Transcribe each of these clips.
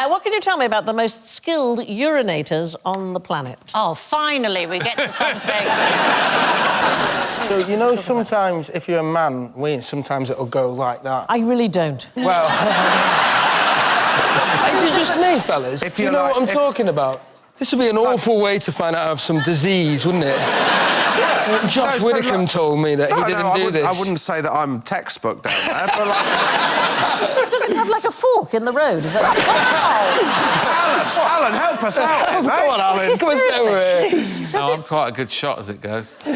What can you tell me about the most skilled urinators on the planet? Oh, finally we get to something. So, you know, sometimes if you're a man weeing, sometimes it'll go like that. I really don't. Well... Is it just me, fellas? If Do you you're know like- what I'm talking about? This would be an awful way to find out I have some disease, wouldn't it? Yeah. Josh Widdicombe told me that he didn't do this. I wouldn't say that I'm textbook down there, but like... Does it have like a fork in the road? Is that... Alan, help us out, mate. Come on, Alan, come on over here. No, I'm quite a good shot as it goes. Sorry,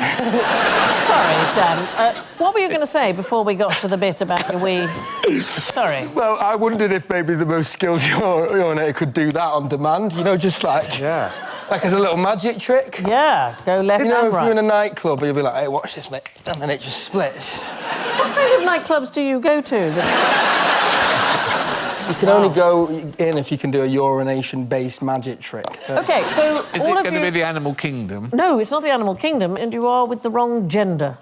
Dan. What were you going to say before we got to the bit about your wee... Sorry. Well, I wondered if maybe the most skilled urinator could do that on demand, you know, just like... Yeah. Like as a little magic trick. Yeah, go left You know, and if right. you're in a nightclub, you'll be like, hey, watch this, mate. And then it just splits. What kind of nightclubs do you go to? You can only go in if you can do a urination-based magic trick. OK, so Is all it of going to you... be the animal kingdom? No, it's not the animal kingdom, and you are with the wrong gender.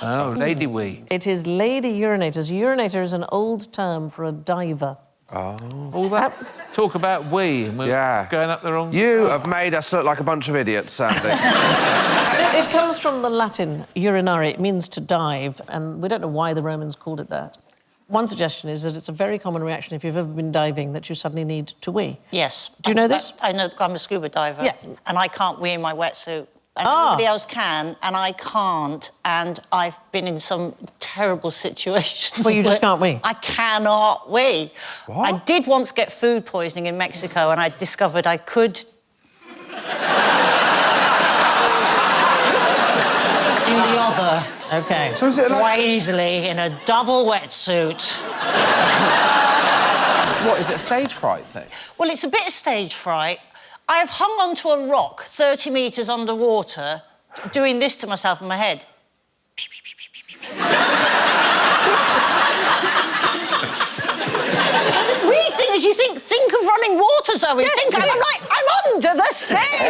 Oh, lady wee. It is lady urinators. Urinator is an old term for a diver. Oh. All that talk about wee and we're going up the wrong... You have made us look like a bunch of idiots, Sandy. It comes from the Latin urinare. It means to dive, and we don't know why the Romans called it that. One suggestion is that it's a very common reaction if you've ever been diving that you suddenly need to wee. Yes. Do you know this? I know. I'm a scuba diver. Yeah. And I can't wee in my wetsuit. And everybody else can, and I can't. And I've been in some terrible situations. Well, you just can't wee? I cannot wee. What? I did once get food poisoning in Mexico, and I discovered I could... do the other. OK. So is it like... Quite easily in a double wetsuit. What, is it a stage fright thing? Well, it's a bit of stage fright. I have hung onto a rock 30 metres underwater, doing this to myself in my head. The weird thing is you think of running water, Zoe. Yes, Think I'm under the sea.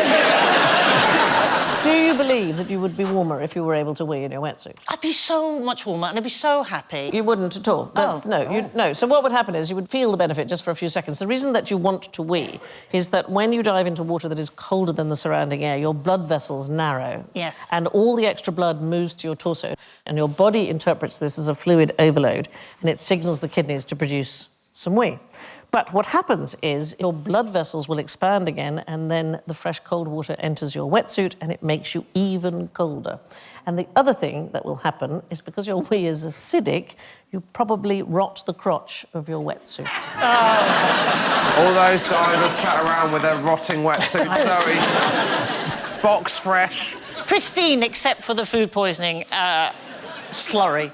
Do you believe that you would be warmer if you were able to wee in your wetsuit? I'd be so much warmer and I'd be so happy. You wouldn't at all? No. So what would happen is you would feel the benefit just for a few seconds. The reason that you want to wee is that when you dive into water that is colder than the surrounding air, your blood vessels narrow. Yes. And all the extra blood moves to your torso, and your body interprets this as a fluid overload, and it signals the kidneys to produce some wee. But what happens is your blood vessels will expand again, and then the fresh cold water enters your wetsuit and it makes you even colder. And the other thing that will happen is because your wee is acidic, you probably rot the crotch of your wetsuit. All those divers sat around with their rotting wetsuits, Zoe. Box fresh. Pristine, except for the food poisoning slurry.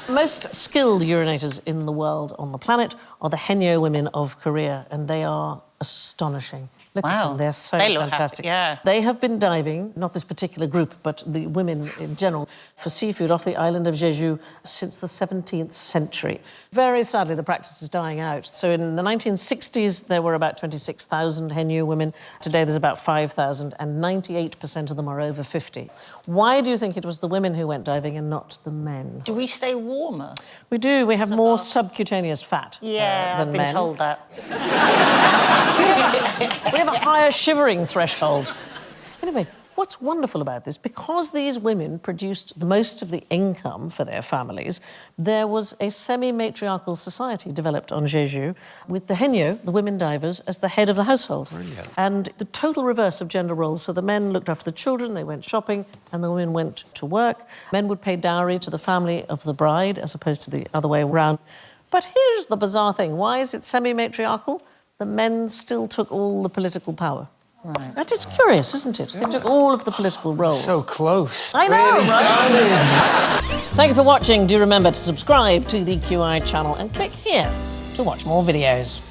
Most skilled urinators in the world on the planet are the haenyeo women of Korea, and they are astonishing. Look at Wow. them, they're so They look fantastic. happy, yeah. They have been diving, not this particular group, but the women in general, for seafood off the island of Jeju since the 17th century. Very sadly, the practice is dying out. So in the 1960s, there were about 26,000 haenyeo women. Today, there's about 5,000, and 98% of them are over 50. Why do you think it was the women who went diving and not the men? Do we stay warmer? We do. We have more subcutaneous fat Yeah, than I've been men. told that. We have a higher shivering threshold. Anyway, what's wonderful about this, because these women produced the most of the income for their families, there was a semi-matriarchal society developed on Jeju with the haenyeo, the women divers, as the head of the household. Brilliant. And the total reverse of gender roles. So the men looked after the children, they went shopping, and the women went to work. Men would pay dowry to the family of the bride, as opposed to the other way around. But here's the bizarre thing. Why is it semi-matriarchal? The men still took all the political power. Right. That is curious, isn't it? They took all of the political roles. So close. I know, Really right? Thank you for watching. Do remember to subscribe to the QI channel and click here to watch more videos.